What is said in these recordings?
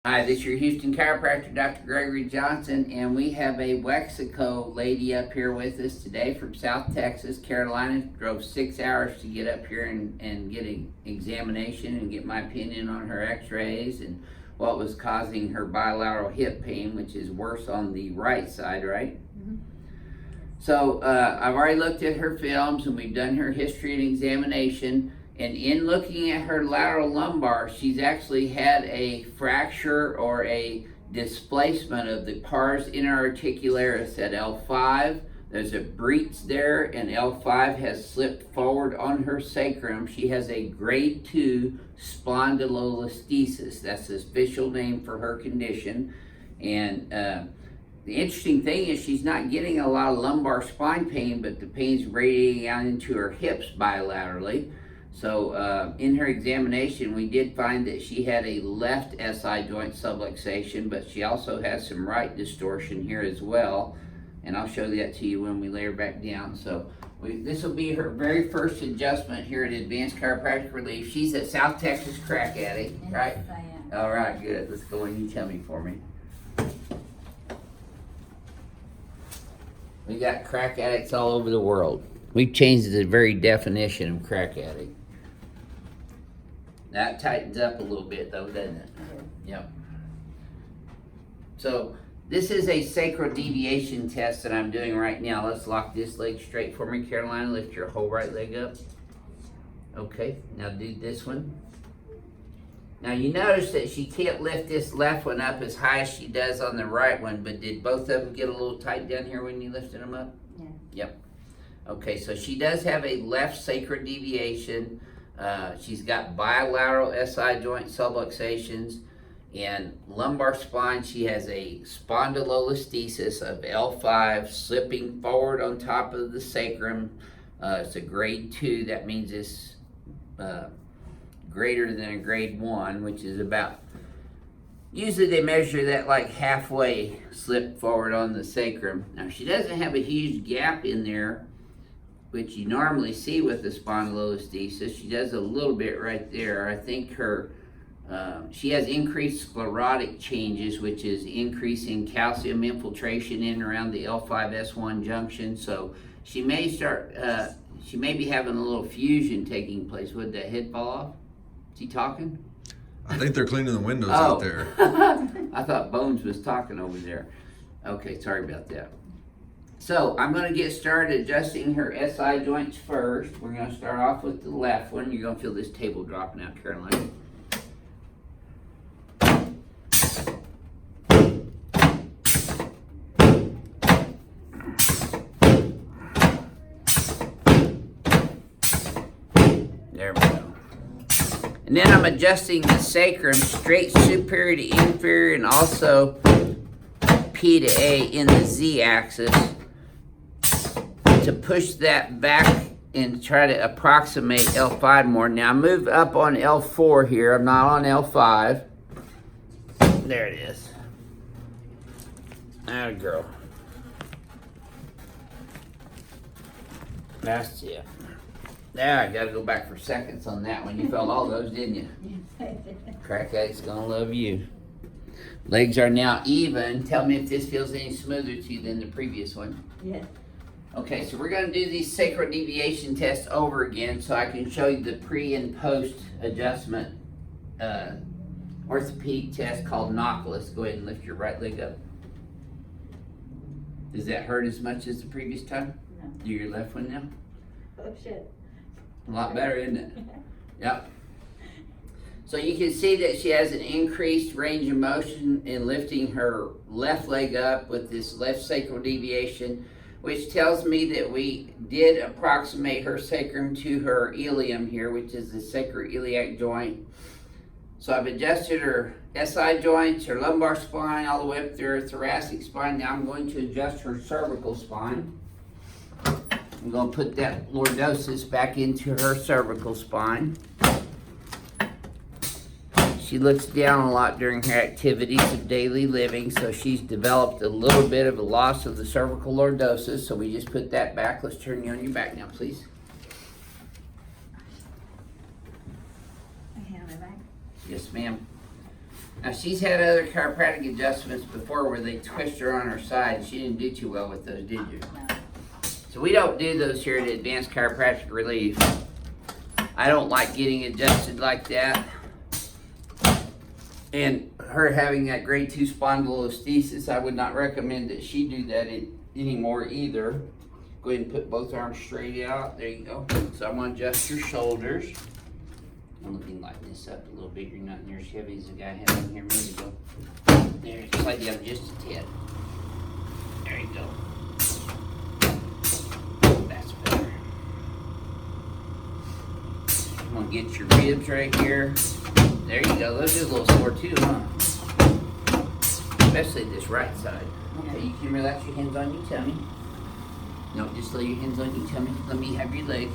Hi, this is your Houston chiropractor, Dr. Gregory Johnson, and we have a Wexico lady up here with us today from South Texas, Carolina. Drove 6 hours to get up here and get an examination and get my opinion on her x-rays and what was causing her bilateral hip pain, which is worse on the right side, right? Mm-hmm. So I've already looked at her films and we've done her history and examination. And in looking at her lateral lumbar, she's actually had a fracture or a displacement of the pars interarticularis at L5. There's a breach there, and L5 has slipped forward on her sacrum. She has a grade 2 spondylolisthesis. That's the official name for her condition. And the interesting thing is she's not getting a lot of lumbar spine pain, but the pain's radiating out into her hips bilaterally. So in her examination, we did find that she had a left SI joint subluxation, but she also has some right distortion here as well. And I'll show that to you when we lay her back down. So this will be her very first adjustment here at Advanced Chiropractic Relief. She's a South Texas crack addict, right? Yes, I am. All right, good. Let's go in. You tell me for me. We got crack addicts all over the world. We've changed the very definition of crack addict. That tightens up a little bit though, doesn't it? Yep. So this is a sacral deviation test that I'm doing right now. Let's lock this leg straight for me, Carolina. Lift your whole right leg up. Okay, now do this one. Now you notice that she can't lift this left one up as high as she does on the right one, but did both of them get a little tight down here when you lifted them up? Yeah. Yep. Okay, so she does have a left sacral deviation. She's got bilateral SI joint subluxations and lumbar spine. She has a spondylolisthesis of L5 slipping forward on top of the sacrum. It's a grade 2. That means it's greater than a grade 1, which is about, usually they measure that like halfway slip forward on the sacrum. Now she doesn't have a huge gap in there, which you normally see with the spondylolisthesis. She does a little bit right there. I think her, she has increased sclerotic changes, which is increasing calcium infiltration in and around the L5-S1 junction. So she may start, she may be having a little fusion taking place. Would that head fall off? Is he talking? I think they're cleaning the windows out there. I thought Bones was talking over there. Okay, sorry about that. So I'm going to get started adjusting her SI joints first. We're going to start off with the left one. You're going to feel this table dropping out, Carolina. There we go. And then I'm adjusting the sacrum straight superior to inferior and also P to A in the Z axis, to push that back and try to approximate L5 more. Now move up on L4 here. I'm not on L5. There it is. Atta girl. That's it. There, I gotta go back for seconds on that one. You felt all those, didn't you? Crack addict's gonna love you. Legs are now even. Tell me if this feels any smoother to you than the previous one. Yes. Okay, so we're going to do these sacral deviation tests over again so I can show you the pre and post adjustment orthopedic test called Knockless. Go ahead and lift your right leg up. Does that hurt as much as the previous time? No. Do your left one now? Oh, shit. A lot better, isn't it? Yep. So you can see that she has an increased range of motion in lifting her left leg up with this left sacral deviation, which tells me that we did approximate her sacrum to her ilium here, which is the sacroiliac joint. So I've adjusted her SI joints, her lumbar spine, all the way up through her thoracic spine. Now I'm going to adjust her cervical spine. I'm going to put that lordosis back into her cervical spine. She looks down a lot during her activities of daily living, so she's developed a little bit of a loss of the cervical lordosis, so we just put that back. Let's turn you on your back now, please. I have my back. Yes, ma'am. Now, she's had other chiropractic adjustments before where they twist her on her side, and she didn't do too well with those, did you? No. So we don't do those here at Advanced Chiropractic Relief. I don't like getting adjusted like that. And her having that grade 2 spondylolisthesis, I would not recommend that she do that anymore either. Go ahead and put both arms straight out. There you go. So I'm gonna adjust your shoulders. I'm looking to lighten this up a little bit. You're not near as heavy as the guy had in here a minute ago. There, slide down just a tad. There you go. That's better. I'm gonna get your ribs right here. There you go. Those are a little sore too, huh? Especially this right side. Okay, you can relax your hands on your tummy. No, just lay your hands on your tummy. Let me have your leg.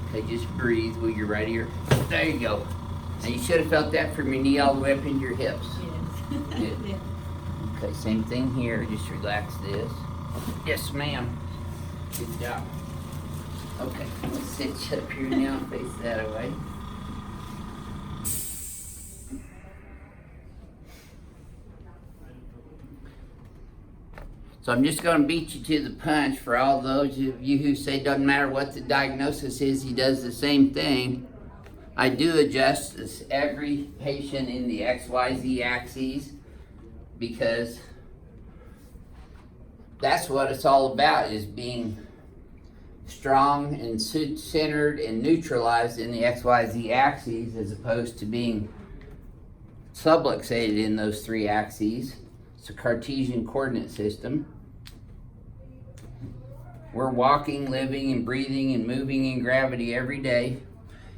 Okay, just breathe with your right ear. There you go. Now you should have felt that from your knee all the way up into your hips. Yes. Good. Yeah. Okay, same thing here. Just relax this. Yes, ma'am. Good job. Okay, let's sit you up here now and face that away. So I'm just going to beat you to the punch for all those of you who say doesn't matter what the diagnosis is, he does the same thing. I do adjust this every patient in the XYZ axes because that's what it's all about, is being strong and centered and neutralized in the XYZ axes as opposed to being subluxated in those 3 axes. It's a Cartesian coordinate system. We're walking, living, and breathing and moving in gravity every day.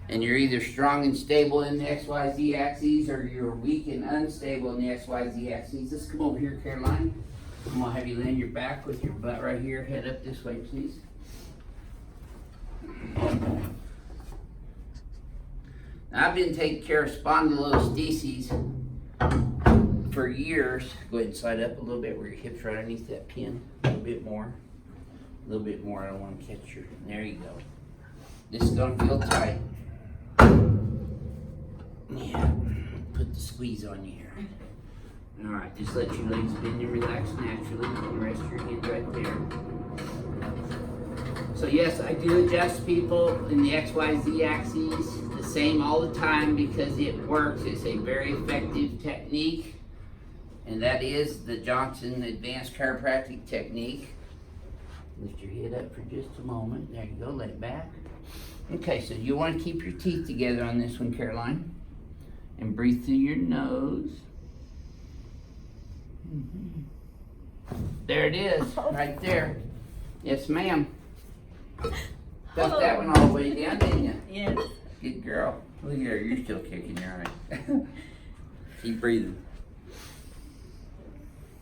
And you're either strong and stable in the XYZ axes or you're weak and unstable in the XYZ axes. Let's come over here, Caroline. I'm gonna have you lay on your back with your butt right here. Head up this way, please. Now, I've been taking care of spondylolisthesis for years. Go ahead and slide up a little bit where your hips right underneath that pin. A little bit more. A little bit more. I don't want to catch your. There you go. This is going to feel tight. Yeah. Put the squeeze on you here. All right. Just let your legs bend and relax naturally. And rest your hands right there. So yes, I do adjust people in the XYZ axes the same all the time because it works. It's a very effective technique. And that is the Johnson Advanced Chiropractic Technique. Lift your head up for just a moment. There you go, lay it back. Okay, so you want to keep your teeth together on this one, Caroline. And breathe through your nose. There it is, right there. Yes, ma'am. Got that one all the way down, didn't you? Yes. Good girl. Look at her, you're still kicking, you're alright. Keep breathing.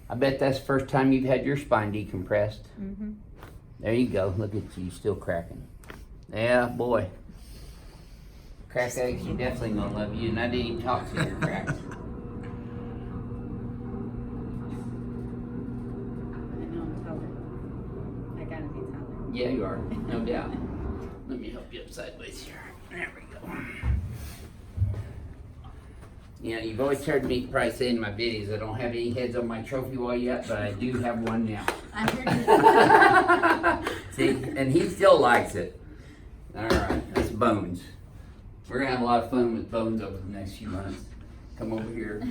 I bet that's the first time you've had your spine decompressed. Mm-hmm. There you go. Look at you, still cracking. Yeah, boy. Crack eggs, you definitely gonna love you, and I didn't even talk to your cracks. I know I'm taller. I gotta be taller. Yeah, you are, no doubt. Let me help you up sideways here. There we go. Yeah, you've always heard me probably say in my videos, I don't have any heads on my trophy wall yet, but I do have one now. I heard you. See, and he still likes it. All right, that's Bones. We're gonna have a lot of fun with Bones over the next few months. Come over here.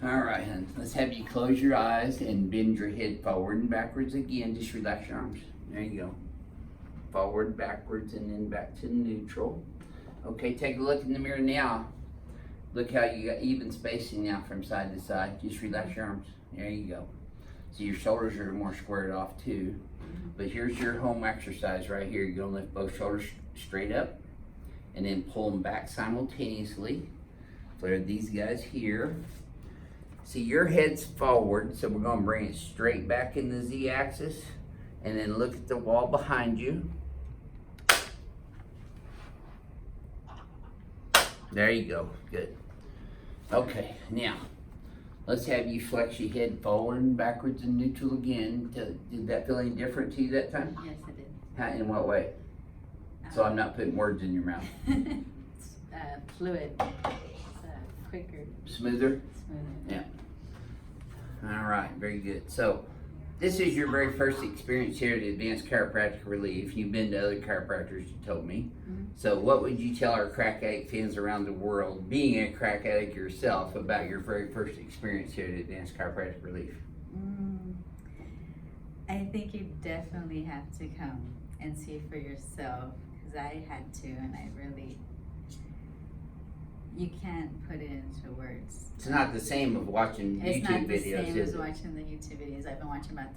All right, hon. Let's have you close your eyes and bend your head forward and backwards again. Just relax your arms. There you go. Forward, backwards, and then back to neutral. Okay, take a look in the mirror now. Look how you got even spacing now from side to side. Just relax your arms. There you go. So your shoulders are more squared off too. But here's your home exercise right here. You're gonna lift both shoulders straight up and then pull them back simultaneously. Flare these guys here. See, your head's forward, so we're gonna bring it straight back in the Z-axis and then look at the wall behind you. There you go, good. Okay, now, let's have you flex your head forward and backwards and neutral again. Did that feel any different to you that time? Yes, I did. How, in what way? So I'm not putting words in your mouth. fluid. It's quicker, Smoother? smoother. Yeah. All right, very good. So, this is your very first experience here at Advanced Chiropractic Relief. You've been to other chiropractors, you told me. Mhm. So, what would you tell our crack addict fans around the world, being a crack addict yourself, about your very first experience here at Advanced Chiropractic Relief? I think you definitely have to come and see for yourself, because I had to, and I really, you can't put it into words. It's not the same of watching It's YouTube not the videos, same is as it? watching the YouTube videos. I've been watching about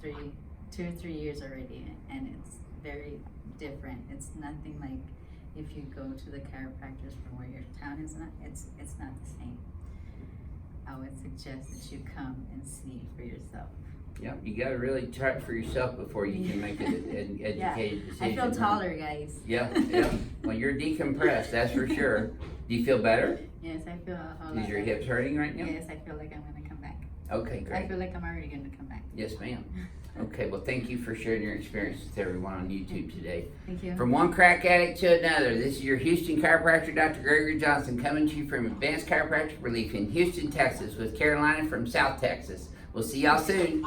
2 or 3 years already, and it's very different. It's nothing like if you go to the chiropractors from where your town is. It's not the same. I would suggest that you come and see for yourself. Yeah, you gotta really try it for yourself before you can make an educated decision. I feel taller, guys. Yeah, yeah. Well, you're decompressed, that's for sure. Do you feel better? Yes, I feel a whole lot Is your better. hips hurting right now? Yes, I feel like I'm gonna come back. Okay, I great. feel like I'm already gonna come back. Yes, ma'am. Okay, well, thank you for sharing your experience with everyone on YouTube today. Thank you. From one crack addict to another, this is your Houston chiropractor, Dr. Gregory Johnson, coming to you from Advanced Chiropractic Relief in Houston, Texas, with Carolina from South Texas. We'll see y'all soon.